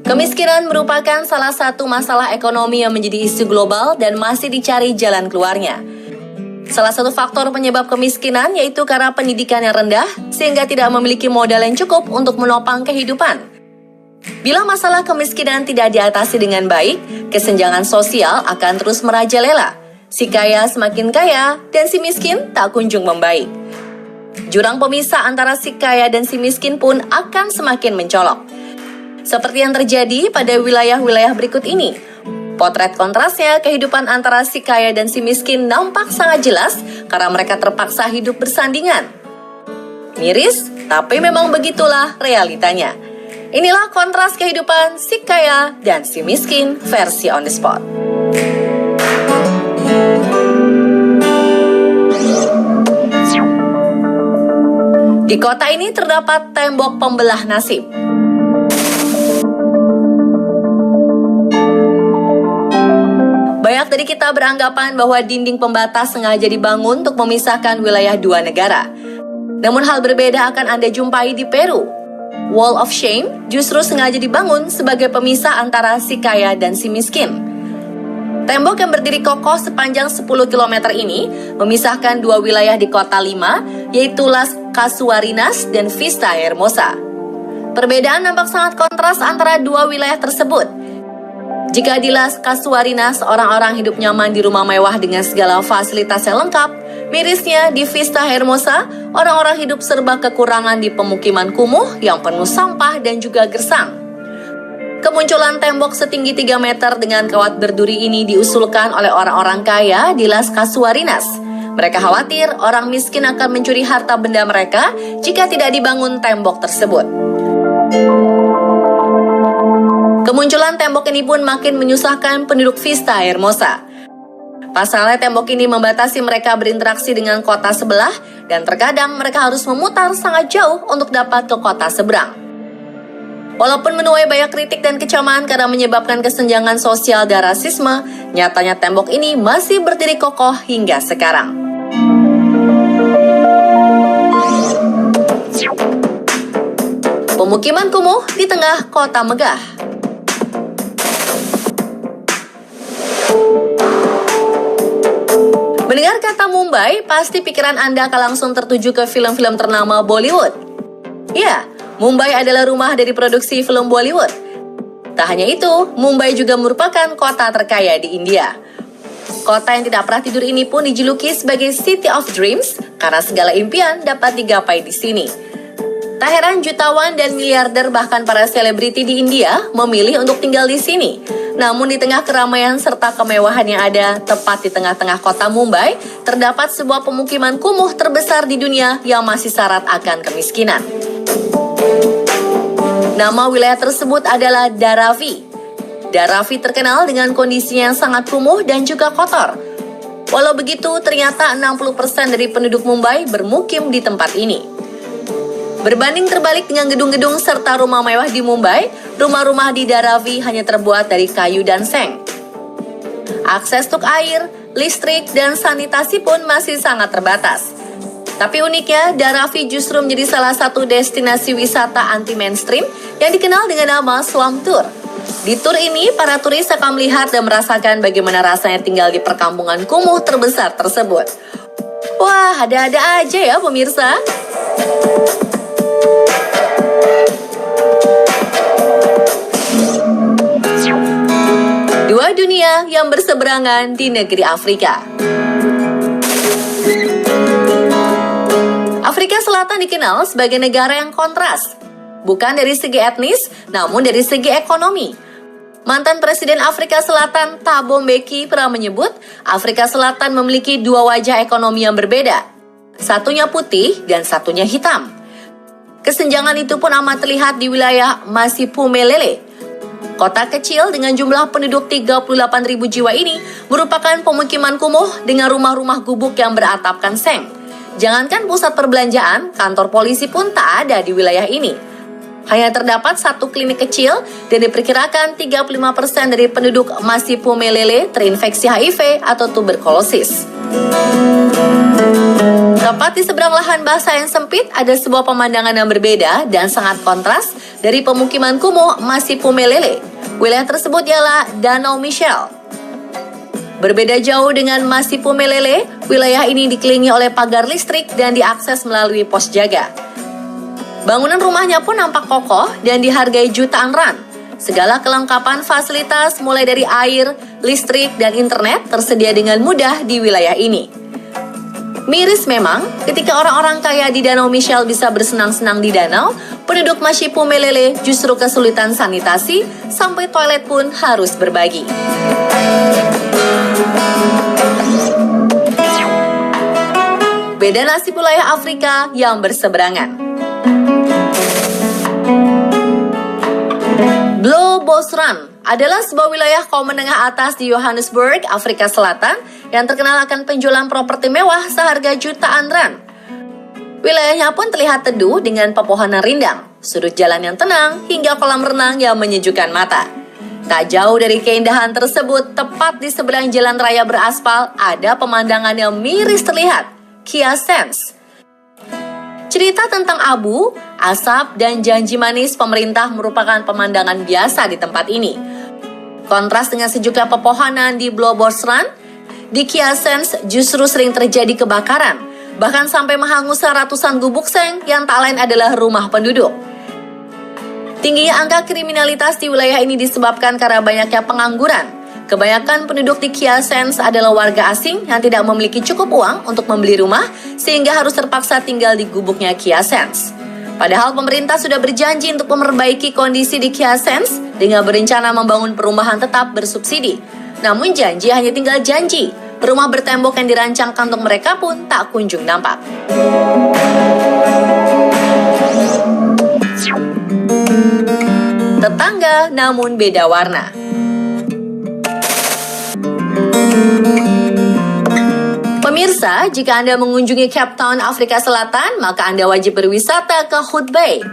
Kemiskinan merupakan salah satu masalah ekonomi yang menjadi isu global dan masih dicari jalan keluarnya. Salah satu faktor penyebab kemiskinan yaitu karena pendidikan yang rendah, sehingga tidak memiliki modal yang cukup untuk menopang kehidupan. Bila masalah kemiskinan tidak diatasi dengan baik, kesenjangan sosial akan terus merajalela. Si kaya semakin kaya, dan si miskin tak kunjung membaik. Jurang pemisah antara si kaya dan si miskin pun akan semakin mencolok. Seperti yang terjadi pada wilayah-wilayah berikut ini. Potret kontrasnya, kehidupan antara si kaya dan si miskin nampak sangat jelas karena mereka terpaksa hidup bersandingan. Miris, tapi memang begitulah realitanya. Inilah kontras kehidupan si kaya dan si miskin versi On The Spot. Di kota ini terdapat tembok pembelah nasib. Banyak dari kita beranggapan bahwa dinding pembatas sengaja dibangun untuk memisahkan wilayah dua negara. Namun hal berbeda akan Anda jumpai di Peru. Wall of Shame justru sengaja dibangun sebagai pemisah antara si kaya dan si miskin. Tembok yang berdiri kokoh sepanjang 10 km ini memisahkan dua wilayah di kota Lima, yaitu Las Casuarinas dan Vista Hermosa. Perbedaan nampak sangat kontras antara dua wilayah tersebut. Jika di Las Casuarinas, orang-orang hidup nyaman di rumah mewah dengan segala fasilitas yang lengkap, mirisnya di Vista Hermosa, orang-orang hidup serba kekurangan di pemukiman kumuh yang penuh sampah dan juga gersang. Kemunculan tembok setinggi 3 meter dengan kawat berduri ini diusulkan oleh orang-orang kaya di Las Casuarinas. Mereka khawatir orang miskin akan mencuri harta benda mereka jika tidak dibangun tembok tersebut. Kemunculan tembok ini pun makin menyusahkan penduduk Vista Hermosa. Pasalnya tembok ini membatasi mereka berinteraksi dengan kota sebelah dan terkadang mereka harus memutar sangat jauh untuk dapat ke kota seberang. Walaupun menuai banyak kritik dan kecaman karena menyebabkan kesenjangan sosial dan rasisme, nyatanya tembok ini masih berdiri kokoh hingga sekarang. Pemukiman kumuh di tengah kota megah. Mendengar kata Mumbai, pasti pikiran Anda akan langsung tertuju ke film-film ternama Bollywood. Ya, Mumbai adalah rumah dari produksi film Bollywood. Tak hanya itu, Mumbai juga merupakan kota terkaya di India. Kota yang tidak pernah tidur ini pun dijuluki sebagai City of Dreams karena segala impian dapat digapai di sini. Tak heran jutawan dan miliarder bahkan para selebriti di India memilih untuk tinggal di sini. Namun di tengah keramaian serta kemewahan yang ada, tepat di tengah-tengah kota Mumbai, terdapat sebuah pemukiman kumuh terbesar di dunia yang masih syarat akan kemiskinan. Nama wilayah tersebut adalah Dharavi. Dharavi terkenal dengan kondisinya yang sangat kumuh dan juga kotor. Walau begitu, ternyata 60% dari penduduk Mumbai bermukim di tempat ini. Berbanding terbalik dengan gedung-gedung serta rumah mewah di Mumbai, rumah-rumah di Dharavi hanya terbuat dari kayu dan seng. Akses untuk air, listrik, dan sanitasi pun masih sangat terbatas. Tapi uniknya, Dharavi justru menjadi salah satu destinasi wisata anti-mainstream yang dikenal dengan nama Slum Tour. Di tur ini, para turis akan melihat dan merasakan bagaimana rasanya tinggal di perkampungan kumuh terbesar tersebut. Wah, ada-ada aja ya pemirsa. Dua dunia yang berseberangan di negeri Afrika. Afrika Selatan dikenal sebagai negara yang kontras, bukan dari segi etnis, namun dari segi ekonomi. Mantan Presiden Afrika Selatan Thabo Mbeki pernah menyebut Afrika Selatan memiliki dua wajah ekonomi yang berbeda. Satunya putih dan satunya hitam. Kesenjangan itu pun amat terlihat di wilayah Masipumelele. Kota kecil dengan jumlah penduduk 38.000 jiwa ini merupakan pemukiman kumuh dengan rumah-rumah gubuk yang beratapkan seng. Jangankan pusat perbelanjaan, kantor polisi pun tak ada di wilayah ini. Hanya terdapat satu klinik kecil dan diperkirakan 35% dari penduduk Masipumelele terinfeksi HIV atau tuberkulosis. Tepat di seberang lahan basah yang sempit, ada sebuah pemandangan yang berbeda dan sangat kontras dari pemukiman kumuh Masipumelele. Wilayah tersebut ialah Danau Michel. Berbeda jauh dengan Masipumelele, wilayah ini dikelilingi oleh pagar listrik dan diakses melalui pos jaga. Bangunan rumahnya pun nampak kokoh dan dihargai jutaan rand. Segala kelengkapan fasilitas mulai dari air, listrik, dan internet tersedia dengan mudah di wilayah ini. Miris memang, ketika orang-orang kaya di Danau Michel bisa bersenang-senang di danau, penduduk Masipumelele justru kesulitan sanitasi, sampai toilet pun harus berbagi. Beda nasib wilayah Afrika yang berseberangan. Blauwbosrand adalah sebuah wilayah kaum menengah atas di Johannesburg, Afrika Selatan, yang terkenal akan penjualan properti mewah seharga jutaan rand. Wilayahnya pun terlihat teduh dengan pepohonan rindang, sudut jalan yang tenang, hingga kolam renang yang menyejukkan mata. Tak jauh dari keindahan tersebut, tepat di seberang jalan raya beraspal, ada pemandangan yang miris terlihat, Kia Sands. Cerita tentang abu, asap, dan janji manis pemerintah merupakan pemandangan biasa di tempat ini. Kontras dengan sejuknya pepohonan di Blauwbosrand, di Kia Sands justru sering terjadi kebakaran, bahkan sampai menghanguskan ratusan gubuk seng yang tak lain adalah rumah penduduk. Tingginya angka kriminalitas di wilayah ini disebabkan karena banyaknya pengangguran. Kebanyakan penduduk di Kia Sands adalah warga asing yang tidak memiliki cukup uang untuk membeli rumah, sehingga harus terpaksa tinggal di gubuknya Kia Sands. Padahal pemerintah sudah berjanji untuk memperbaiki kondisi di Kia Sands dengan berencana membangun perumahan tetap bersubsidi. Namun janji hanya tinggal janji. Rumah bertembok yang dirancangkan untuk mereka pun tak kunjung nampak. Tetangga namun beda warna. Pemirsa, jika Anda mengunjungi Cape Town, Afrika Selatan, maka Anda wajib berwisata ke Hout Bay.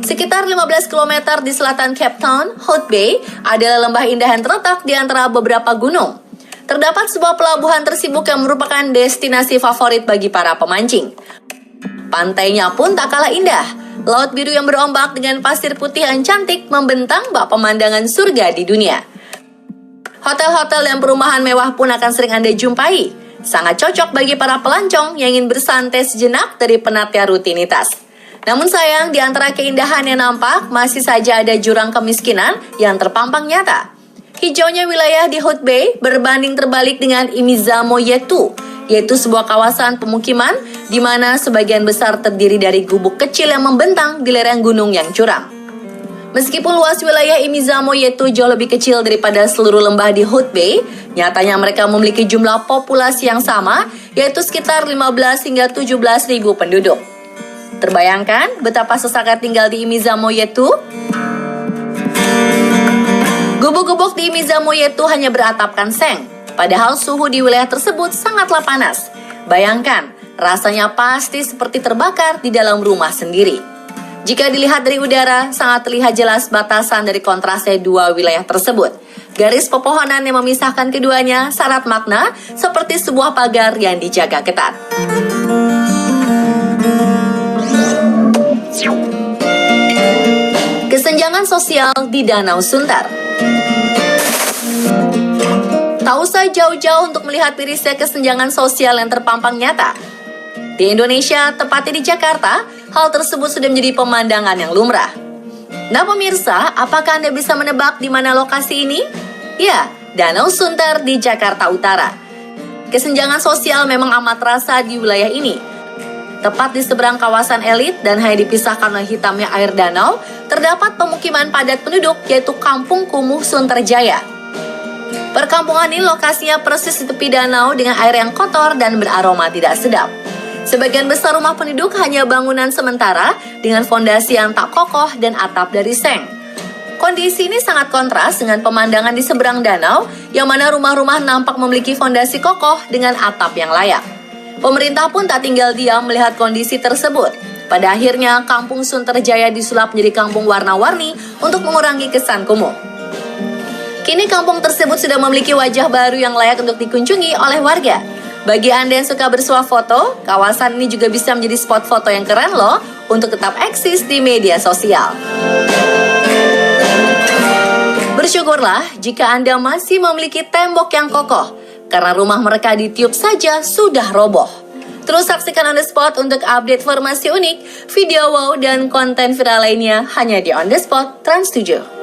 Sekitar 15 km di selatan Cape Town, Hout Bay adalah lembah indah yang terletak di antara beberapa gunung. Terdapat sebuah pelabuhan tersibuk yang merupakan destinasi favorit bagi para pemancing. Pantainya pun tak kalah indah. Laut biru yang berombak dengan pasir putih yang cantik membentang bak pemandangan surga di dunia. Hotel-hotel dan perumahan mewah pun akan sering Anda jumpai. Sangat cocok bagi para pelancong yang ingin bersantai sejenak dari penatnya rutinitas. Namun sayang, di antara keindahan yang nampak, masih saja ada jurang kemiskinan yang terpampang nyata. Hijaunya wilayah di Hout Bay berbanding terbalik dengan Imizamo Yetu, yaitu sebuah kawasan pemukiman di mana sebagian besar terdiri dari gubuk kecil yang membentang di lereng gunung yang curam. Meskipun luas wilayah Imizamo Yetu jauh lebih kecil daripada seluruh lembah di Hout Bay, nyatanya mereka memiliki jumlah populasi yang sama, yaitu sekitar 15 hingga 17 ribu penduduk. Terbayangkan betapa sesaknya tinggal di Imizamo Yetu? Gubuk-gubuk di Imizamo Yetu hanya beratapkan seng, padahal suhu di wilayah tersebut sangatlah panas. Bayangkan, rasanya pasti seperti terbakar di dalam rumah sendiri. Jika dilihat dari udara, sangat terlihat jelas batasan dari kontrasnya dua wilayah tersebut. Garis pepohonan yang memisahkan keduanya syarat makna seperti sebuah pagar yang dijaga ketat. Kesenjangan sosial di Danau Sunter. Tak usah jauh-jauh untuk melihat mirisnya kesenjangan sosial yang terpampang nyata. Di Indonesia, tepatnya di Jakarta, hal tersebut sudah menjadi pemandangan yang lumrah. Nah pemirsa, apakah Anda bisa menebak di mana lokasi ini? Ya, Danau Sunter di Jakarta Utara. Kesenjangan sosial memang amat terasa di wilayah ini. Tepat di seberang kawasan elit dan hanya dipisahkan oleh hitamnya air danau, terdapat pemukiman padat penduduk yaitu Kampung Kumuh Sunterjaya. Perkampungan ini lokasinya persis di tepi danau dengan air yang kotor dan beraroma tidak sedap. Sebagian besar rumah penduduk hanya bangunan sementara dengan fondasi yang tak kokoh dan atap dari seng. Kondisi ini sangat kontras dengan pemandangan di seberang danau, yang mana rumah-rumah nampak memiliki fondasi kokoh dengan atap yang layak. Pemerintah pun tak tinggal diam melihat kondisi tersebut. Pada akhirnya, Kampung Sunterjaya disulap menjadi kampung warna-warni untuk mengurangi kesan kumuh. Kini kampung tersebut sudah memiliki wajah baru yang layak untuk dikunjungi oleh warga. Bagi Anda yang suka bersuah foto, kawasan ini juga bisa menjadi spot foto yang keren loh untuk tetap eksis di media sosial. Bersyukurlah jika Anda masih memiliki tembok yang kokoh, karena rumah mereka ditiup saja sudah roboh. Terus saksikan On The Spot untuk update informasi unik, video wow, dan konten viral lainnya hanya di On The Spot Trans 7.